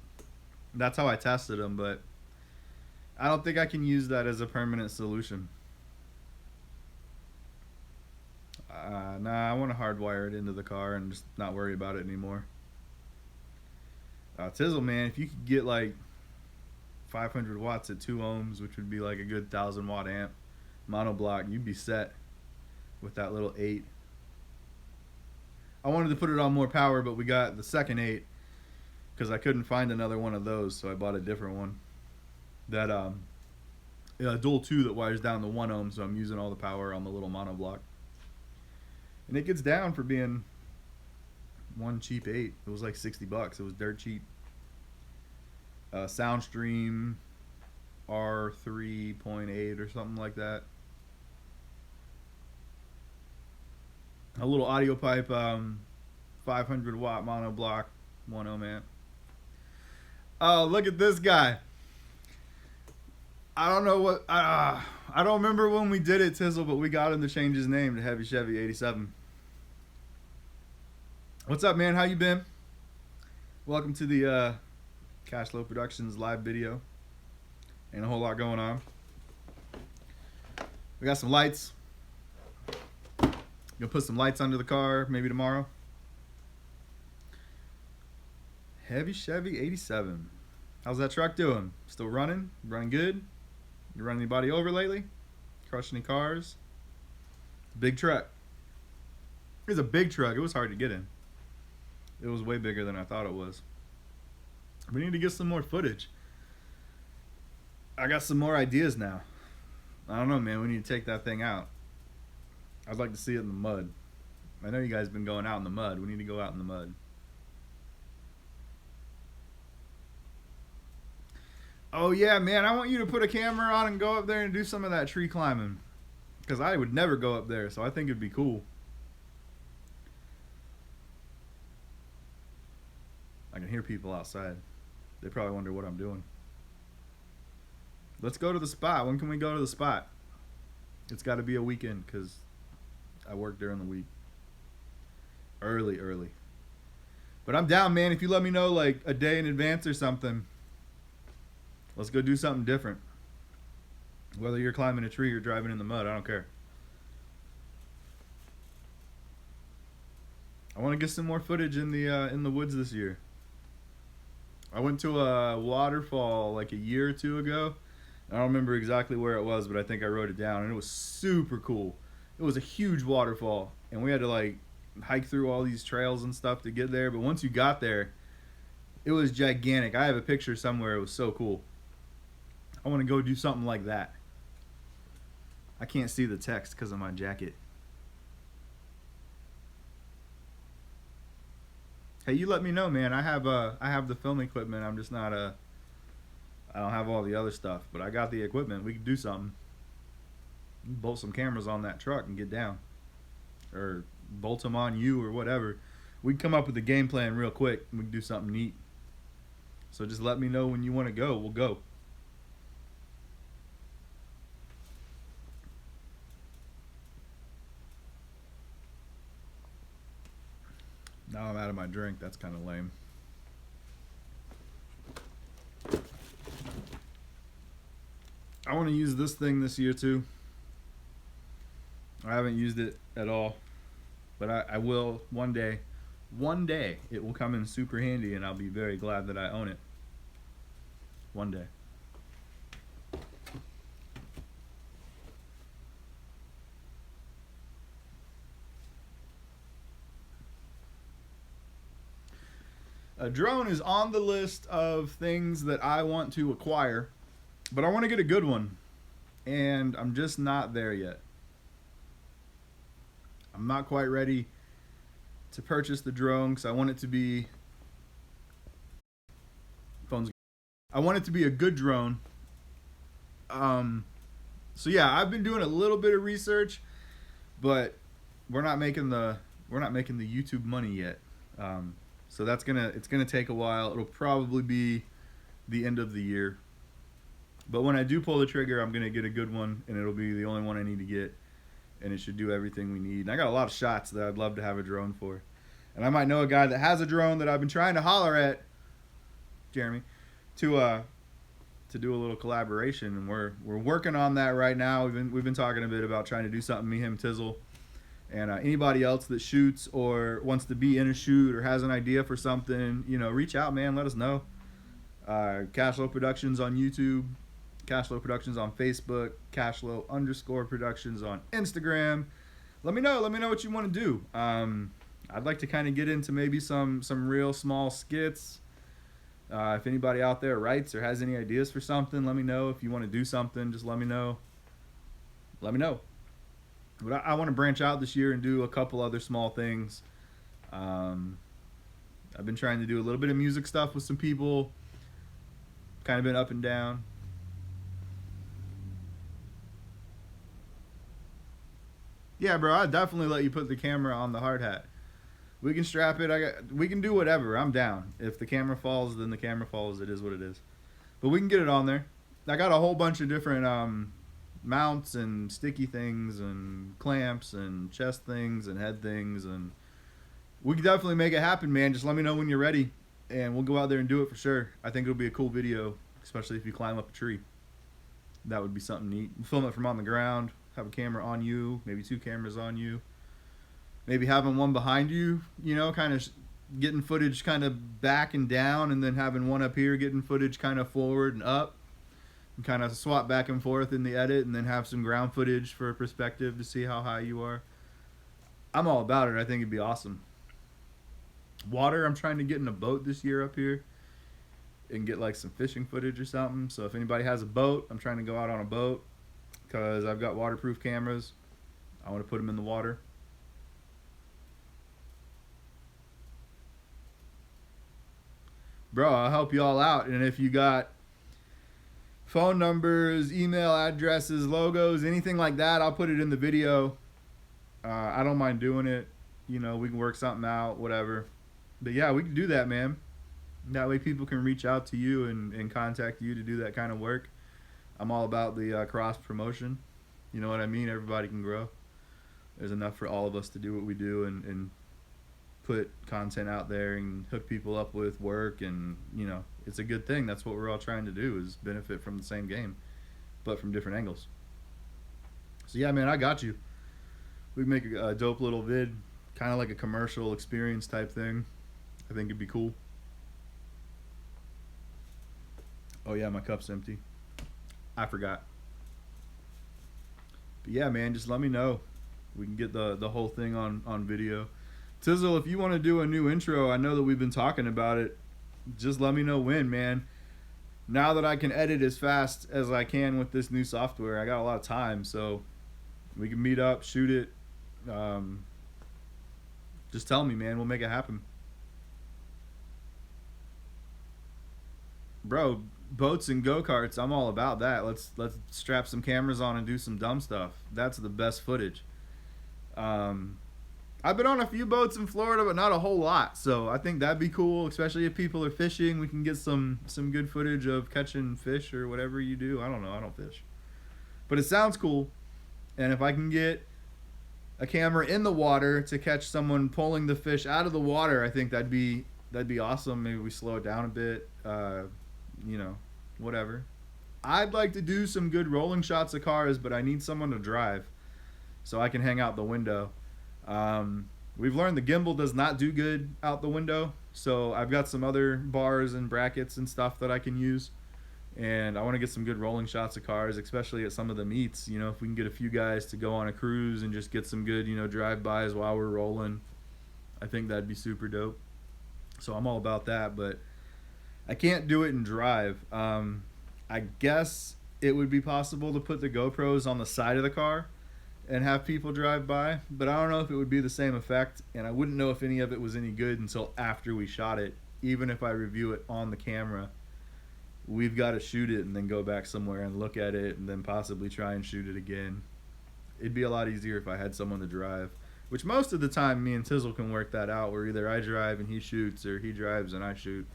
That's how I tested them, but I don't think I can use that as a permanent solution. Nah, I want to hardwire it into the car and just not worry about it anymore. Tizzle, man, if you could get like 500 watts at 2 ohms, which would be like a good 1,000 watt amp, monoblock, you'd be set with that little 8. I wanted to put it on more power, but we got the second 8 because I couldn't find another one of those, so I bought a different one. That dual 2 that wires down to 1 ohm, so I'm using all the power on the little monoblock. And it gets down for being one cheap 8. It was like $60. It was dirt cheap. Soundstream R3.8 or something like that. A little audio pipe, 500 watt monoblock, 1 ohm amp. Oh, look at this guy. I don't know what, I don't remember when we did it, Tizzle, but we got him to change his name to Heavy Chevy 87. What's up, man? How you been? Welcome to the CashLo Productions live video. Ain't a whole lot going on. We got some lights. Gonna put some lights under the car maybe tomorrow. Heavy Chevy 87. How's that truck doing? Still running? Running good? You run anybody over lately? Crush any cars? Big truck. It was a big truck. It was hard to get in. It was way bigger than I thought it was. We need to get some more footage. I got some more ideas now. I don't know, man. We need to take that thing out. I'd like to see it in the mud. I know you guys have been going out in the mud. We need to go out in the mud. Oh yeah, man, I want you to put a camera on and go up there and do some of that tree climbing. Because I would never go up there, so I think it'd be cool. I can hear people outside. They probably wonder what I'm doing. Let's go to the spot. When can we go to the spot? It's got to be a weekend because I work during the week. Early. But I'm down, man. If you let me know like a day in advance or something, let's go do something different. Whether you're climbing a tree or driving in the mud, I don't care. I want to get some more footage in the woods this year. I went to a waterfall like a year or two ago. I don't remember exactly where it was, but I think I wrote it down, and it was super cool. It was a huge waterfall, and we had to like hike through all these trails and stuff to get there, but once you got there, it was gigantic. I have a picture somewhere. It was so cool. I want to go do something like that. I can't see the text because of my jacket. Hey, you let me know, man. I have the film equipment. I'm just not I don't have all the other stuff, but I got the equipment. We can do something. Bolt some cameras on that truck and get down, or bolt them on you or whatever. We can come up with a game plan real quick. We can do something neat. So just let me know when you want to go. We'll go. Now I'm out of my drink. That's kind of lame. I want to use this thing this year too. I haven't used it at all, but I will one day. One day it will come in super handy, and I'll be very glad that I own it. One day. A drone is on the list of things that I want to acquire, but I want to get a good one, and I'm just not there yet. I'm not quite ready to purchase the drone because I want it to be I want it to be a good drone. So yeah, I've been doing a little bit of research, but we're not making the YouTube money yet. So it's gonna take a while. It'll probably be the end of the year. But when I do pull the trigger, I'm going to get a good one, and it'll be the only one I need to get, and it should do everything we need. And I got a lot of shots that I'd love to have a drone for. And I might know a guy that has a drone that I've been trying to holler at, Jeremy, to do a little collaboration, and we're working on that right now. We've been talking a bit about trying to do something, me, him, Tizzle, and anybody else that shoots or wants to be in a shoot or has an idea for something, you know, reach out, man. Let us know. CashLo Productions on YouTube, CashLo Productions on Facebook, CashLo_Productions on Instagram. Let me know what you want to do. I'd like to kind of get into maybe some real small skits. If anybody out there writes or has any ideas for something, let me know. If you want to do something, just let me know. But I want to branch out this year and do a couple other small things. I've been trying to do a little bit of music stuff with some people. Kind of been up and down. Yeah, bro, I'd definitely let you put the camera on the hard hat. We can strap it. We can do whatever. I'm down. If the camera falls, then the camera falls. It is what it is. But we can get it on there. I got a whole bunch of different mounts and sticky things and clamps and chest things and head things, and we can definitely make it happen, man. Just let me know when you're ready, and we'll go out there and do it for sure. I think it'll be a cool video, especially if you climb up a tree. That would be something neat. Film it from on the ground. Have a camera on you, maybe 2 cameras on you. Maybe having one behind you, you know, kind of getting footage kind of back and down, and then having one up here getting footage kind of forward and up, and kind of swap back and forth in the edit, and then have some ground footage for perspective to see how high you are. I'm all about it. I think it'd be awesome. Water, I'm trying to get in a boat this year up here and get like some fishing footage or something. So if anybody has a boat, I'm trying to go out on a boat because I've got waterproof cameras. I want to put them in the water. Bro, I'll help you all out. And if you got phone numbers, email addresses, logos, anything like that, I'll put it in the video. I don't mind doing it. You know, we can work something out, whatever. But yeah, we can do that, man. That way people can reach out to you and contact you to do that kind of work. I'm all about the cross promotion. You know what I mean? Everybody can grow. There's enough for all of us to do what we do and put content out there and hook people up with work, and you know, it's a good thing. That's what we're all trying to do, is benefit from the same game but from different angles. So yeah, man, I got you. We can make a dope little vid, kind of like a commercial experience type thing. I think it'd be cool. Oh yeah, my cup's empty. I forgot. But yeah, man, just let me know. We can get the whole thing on video. Tizzle, if you want to do a new intro, I know that we've been talking about it. Just let me know when, man. Now that I can edit as fast as I can with this new software, I got a lot of time, so we can meet up, shoot it. Just tell me, man. We'll make it happen. Bro, boats and go-karts, I'm all about that. Let's strap some cameras on and do some dumb stuff. That's the best footage. I've been on a few boats in Florida, but not a whole lot. So I think that'd be cool, especially if people are fishing. We can get some good footage of catching fish or whatever you do. I don't know. I don't fish. But it sounds cool. And if I can get a camera in the water to catch someone pulling the fish out of the water, I think that'd be awesome. Maybe we slow it down a bit. You know, whatever. I'd like to do some good rolling shots of cars, but I need someone to drive so I can hang out the window. We've learned the gimbal does not do good out the window, so I've got some other bars and brackets and stuff that I can use, and I want to get some good rolling shots of cars, especially at some of the meets. You know, if we can get a few guys to go on a cruise and just get some good, you know, drive-bys while we're rolling, I think that'd be super dope. So I'm all about that, but I can't do it and drive. I guess it would be possible to put the GoPros on the side of the car and have people drive by, but I don't know if it would be the same effect, and I wouldn't know if any of it was any good until after we shot it. Even if I review it on the camera, we've got to shoot it and then go back somewhere and look at it and then possibly try and shoot it again. It'd be a lot easier if I had someone to drive, which most of the time me and Tizzle can work that out, where either I drive and he shoots, or he drives and I shoot.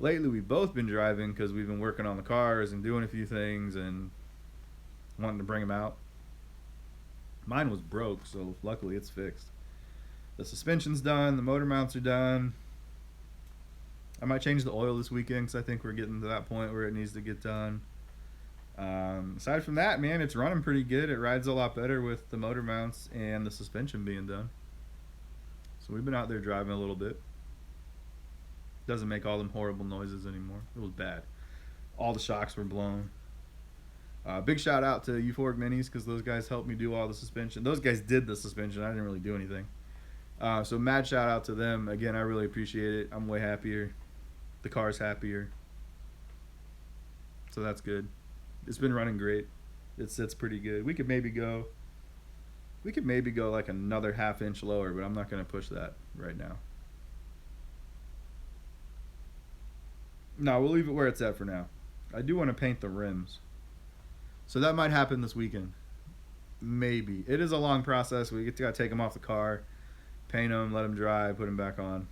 lately we've both been driving because we've been working on the cars and doing a few things and wanting to bring them out. Mine was broke, so luckily it's fixed. The suspension's done, the motor mounts are done. I might change the oil this weekend because I think we're getting to that point where it needs to get done. Aside from that, man, it's running pretty good. It rides a lot better with the motor mounts and the suspension being done. So we've been out there driving a little bit. Doesn't make all them horrible noises anymore. It was bad. All the shocks were blown. Big shout out to Euphoric Minis because those guys helped me do all the suspension. Those guys did the suspension. I didn't really do anything. So mad shout out to them. Again, I really appreciate it. I'm way happier. The car's happier. So that's good. It's been running great. It sits pretty good. We could maybe go like another half-inch lower, but I'm not going to push that right now. No, we'll leave it where it's at for now. I do want to paint the rims. So that might happen this weekend. Maybe. It is a long process. We got to take them off the car, paint them, let them dry, put them back on.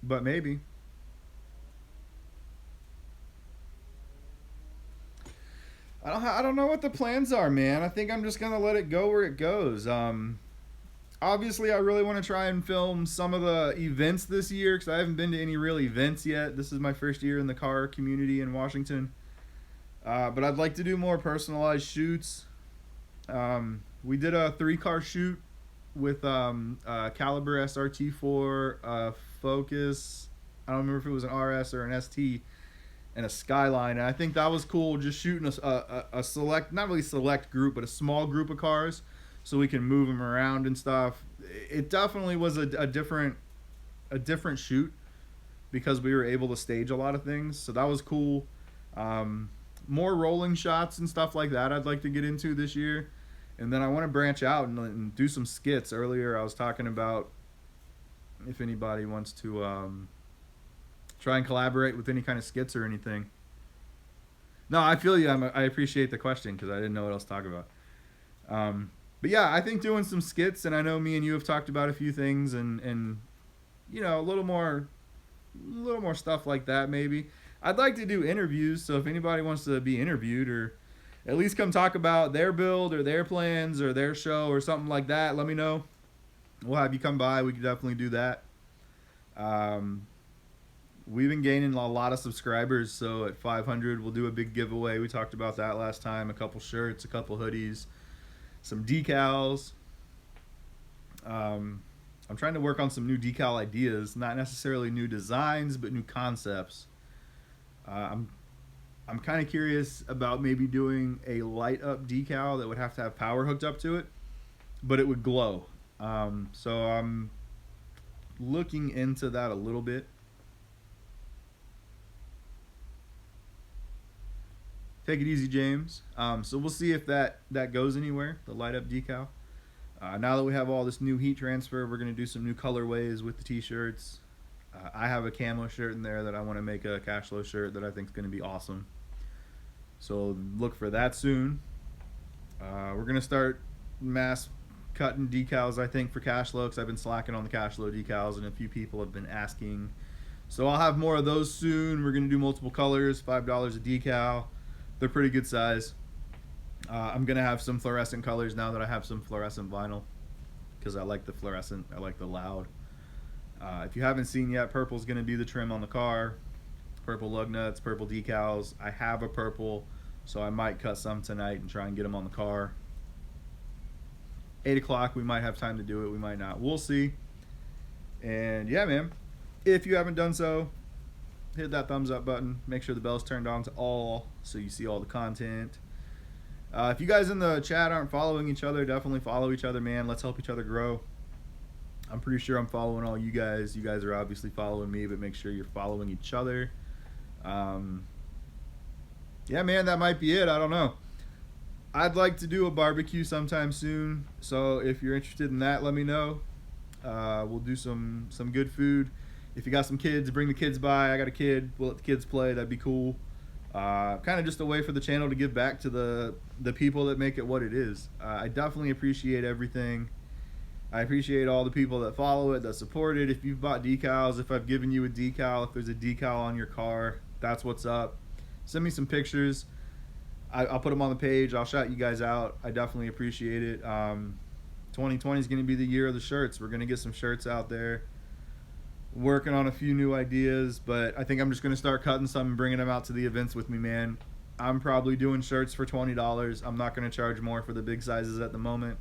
But maybe. I don't know what the plans are, man. I think I'm just going to let it go where it goes. Obviously, I really want to try and film some of the events this year because I haven't been to any real events yet. This is my first year in the car community in Washington. But I'd like to do more personalized shoots. We did a 3-car shoot with Caliber SRT4, Focus. I don't remember if it was an RS or an ST, and a Skyline. And I think that was cool, just shooting a select, not really select group, but a small group of cars so we can move them around and stuff. It definitely was a different shoot because we were able to stage a lot of things. So that was cool. More rolling shots and stuff like that I'd like to get into this year. And then I want to branch out and do some skits. Earlier I was talking about if anybody wants to try and collaborate with any kind of skits or anything. No, I feel you. I appreciate the question because I didn't know what else to talk about. But yeah, I think doing some skits, and I know me and you have talked about a few things, and you know, a little more stuff like that maybe. I'd like to do interviews, so if anybody wants to be interviewed or at least come talk about their build or their plans or their show or something like that, let me know. We'll have you come by. We could definitely do that. We've been gaining a lot of subscribers, so at 500 we'll do a big giveaway. We talked about that last time. A couple shirts, a couple hoodies, some decals. I'm trying to work on some new decal ideas, not necessarily new designs, but new concepts. I'm kind of curious about maybe doing a light up decal that would have to have power hooked up to it, but it would glow. So I'm looking into that a little bit. Take it easy, James. So we'll see if that goes anywhere, the light up decal. Now that we have all this new heat transfer, we're going to do some new colorways with the t-shirts. I have a camo shirt in there that I want to make a CashLo shirt that I think is going to be awesome. So look for that soon. We're going to start mass cutting decals, I think, for CashLo because I've been slacking on the CashLo decals and a few people have been asking. So I'll have more of those soon. We're going to do multiple colors, $5 a decal. They're pretty good size. I'm going to have some fluorescent colors now that I have some fluorescent vinyl because I like the fluorescent. I like the loud. If you haven't seen yet, purple's going to be the trim on the car. Purple lug nuts, purple decals. I have a purple, so I might cut some tonight and try and get them on the car. 8 o'clock, we might have time to do it. We might not. We'll see. And yeah, man, if you haven't done so, hit that thumbs up button. Make sure the bell's turned on to all so you see all the content. If you guys in the chat aren't following each other, definitely follow each other, man. Let's help each other grow. I'm pretty sure I'm following all you guys. You guys are obviously following me, but make sure you're following each other. Yeah, man, that might be it. I don't know. I'd like to do a barbecue sometime soon, so if you're interested in that, let me know. We'll do some good food. If you got some kids, bring the kids by. I got a kid. We'll let the kids play. That'd be cool. Kind of just a way for the channel to give back to the people that make it what it is. I definitely appreciate everything. I appreciate all the people that follow it, that support it. If you've bought decals, if I've given you a decal, if there's a decal on your car, that's what's up. Send me some pictures. I'll put them on the page. I'll shout you guys out. I definitely appreciate it. 2020 is going to be the year of the shirts. We're going to get some shirts out there. Working on a few new ideas, but I think I'm just going to start cutting some and bringing them out to the events with me, man. I'm probably doing shirts for $20. I'm not going to charge more for the big sizes at the moment.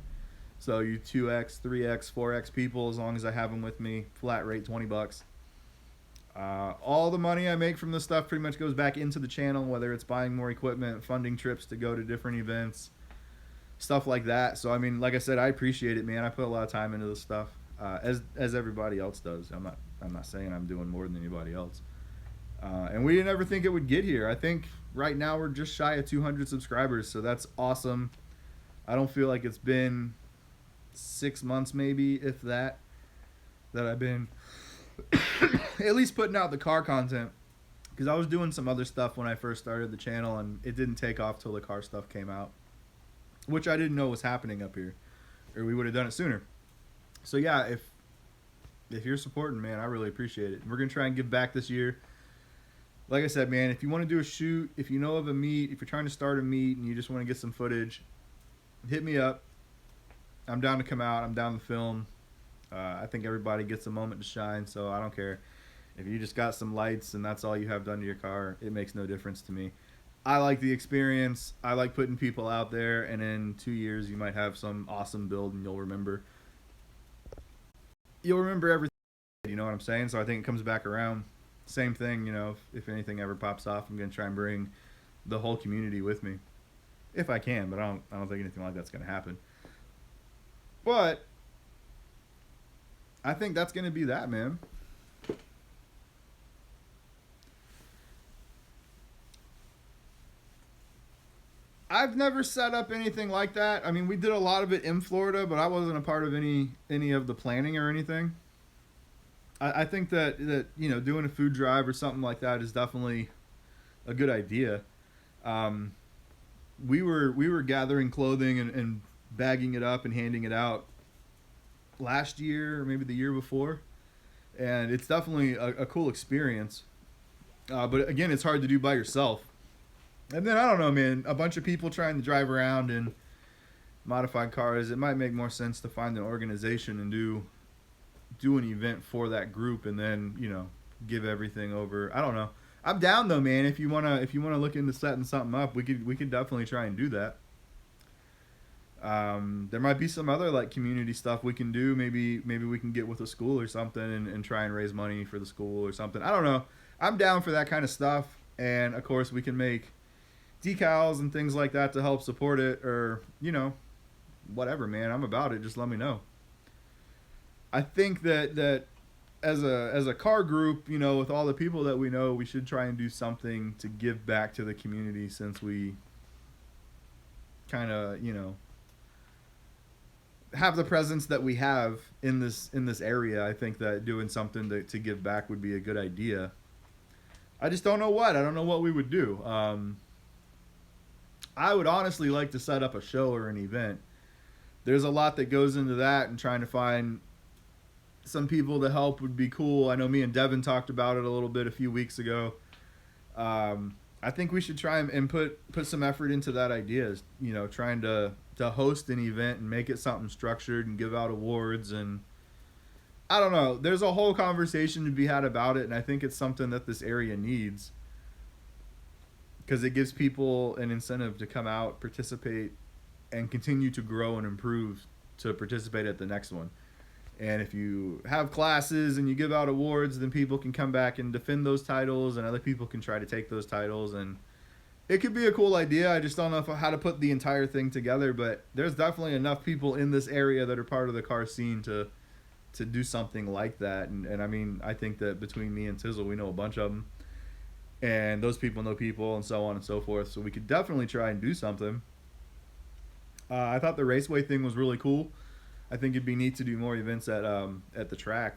So you 2X, 3X, 4X people, as long as I have them with me, flat rate $20. All the money I make from this stuff pretty much goes back into the channel, whether it's buying more equipment, funding trips to go to different events, stuff like that. So I mean, like I said, I appreciate it, man. I put a lot of time into this stuff, as everybody else does. I'm not saying I'm doing more than anybody else. And we didn't ever think it would get here. I think right now we're just shy of 200 subscribers, so that's awesome. I don't feel like it's been 6 months, maybe, if that I've been at least putting out the car content, because I was doing some other stuff when I first started the channel, and it didn't take off till the car stuff came out, which I didn't know was happening up here, or we would have done it sooner. So yeah, if you're supporting, man, I really appreciate it. We're gonna try and give back this year. Like I said, man, if you want to do a shoot, if you know of a meet, if you're trying to start a meet and you just want to get some footage, hit me up. I'm down to come out. I'm down to film. I think everybody gets a moment to shine, so I don't care. If you just got some lights and that's all you have done to your car, it makes no difference to me. I like the experience. I like putting people out there, and in 2 years you might have some awesome build and you'll remember everything. You know what I'm saying? So I think it comes back around. Same thing, you know, if anything ever pops off, I'm going to try and bring the whole community with me. If I can, but I don't think anything like that's going to happen. But I think that's going to be that, man. I've never set up anything like that. I mean, we did a lot of it in Florida, but I wasn't a part of any of the planning or anything. I think that you know, doing a food drive or something like that is definitely a good idea. We were gathering clothing and bagging it up and handing it out last year or maybe the year before, and it's definitely a cool experience. But again, it's hard to do by yourself. And then I don't know, man, a bunch of people trying to drive around in modified cars. It might make more sense to find an organization and do an event for that group, and then, you know, give everything over. I don't know. I'm down though, man. If you wanna look into setting something up, we could definitely try and do that. There might be some other like community stuff we can do. Maybe we can get with a school or something and try and raise money for the school or something. I don't know. I'm down for that kind of stuff, and of course we can make decals and things like that to help support it, or, you know, whatever, man. I'm about it. Just let me know. I think that as a car group, you know, with all the people that we know, we should try and do something to give back to the community, since we kind of, you know, have the presence that we have in this area. I think that doing something to give back would be a good idea. I just don't know what. I don't know what we would do. I would honestly like to set up a show or an event. There's a lot that goes into that, and trying to find some people to help would be cool. I know me and Devin talked about it a little bit a few weeks ago. I think we should try and put some effort into that idea. You know, trying to host an event and make it something structured and give out awards, and I don't know. There's a whole conversation to be had about it, and I think it's something that this area needs, because it gives people an incentive to come out, participate, and continue to grow and improve to participate at the next one. And if you have classes and you give out awards, then people can come back and defend those titles, and other people can try to take those titles, and it could be a cool idea. I just don't know how to put the entire thing together, but there's definitely enough people in this area that are part of the car scene to do something like that. And I mean, I think that between me and Tizzle, we know a bunch of them, and those people know people, and so on and so forth. So we could definitely try and do something. I thought the raceway thing was really cool. I think it'd be neat to do more events at the track,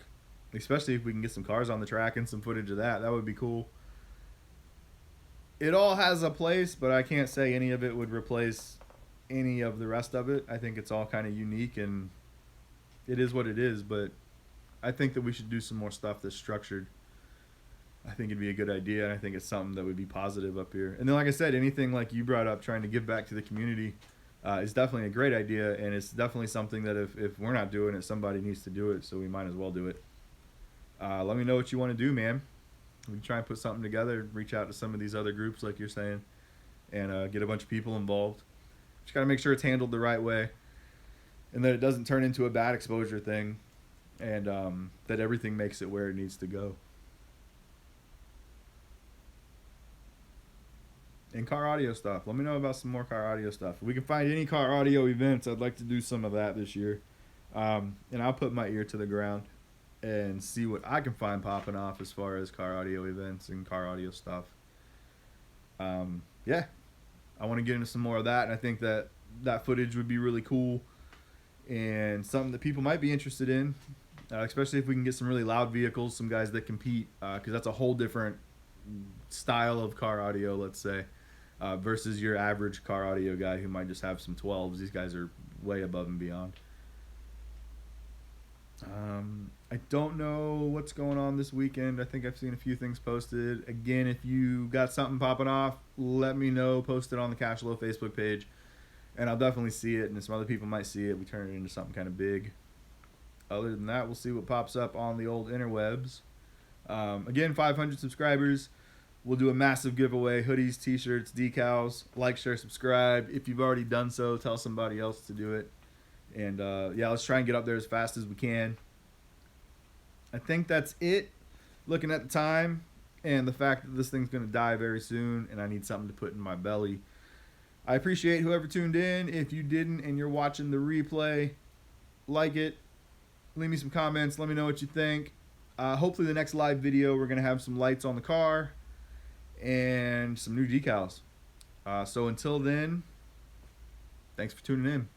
especially if we can get some cars on the track and some footage of that. That would be cool. It all has a place, but I can't say any of it would replace any of the rest of it. I think it's all kind of unique, and it is what it is. But I think that we should do some more stuff that's structured. I think it'd be a good idea, and I think it's something that would be positive up here. And then, like I said, anything like you brought up, trying to give back to the community, is definitely a great idea, and it's definitely something that if we're not doing it, somebody needs to do it, so we might as well do it. Let me know what you want to do, man. We can try and put something together, reach out to some of these other groups, like you're saying, and get a bunch of people involved. Just got to make sure it's handled the right way, and that it doesn't turn into a bad exposure thing, and that everything makes it where it needs to go. And car audio stuff. Let me know about some more car audio stuff. If we can find any car audio events, I'd like to do some of that this year. And I'll put my ear to the ground and see what I can find popping off as far as car audio events and car audio stuff. Yeah, I want to get into some more of that, and I think that footage would be really cool and something that people might be interested in, especially if we can get some really loud vehicles, some guys that compete, because that's a whole different style of car audio, let's say, versus your average car audio guy who might just have some 12s. These guys are way above and beyond. I don't know what's going on this weekend. I think I've seen a few things posted. Again, if you got something popping off, let me know. Post it on the CashLo Facebook page, and I'll definitely see it, and some other people might see it. We turn it into something kind of big. Other than that, we'll see what pops up on the old interwebs. Again, 500 subscribers. We'll do a massive giveaway: hoodies, t-shirts, decals. Like, share, subscribe. If you've already done so, tell somebody else to do it. And yeah, let's try and get up there as fast as we can. I think that's it. Looking at the time and the fact that this thing's going to die very soon and I need something to put in my belly. I appreciate whoever tuned in. If you didn't and you're watching the replay, like it. Leave me some comments. Let me know what you think. Hopefully the next live video we're going to have some lights on the car and some new decals. So until then, thanks for tuning in.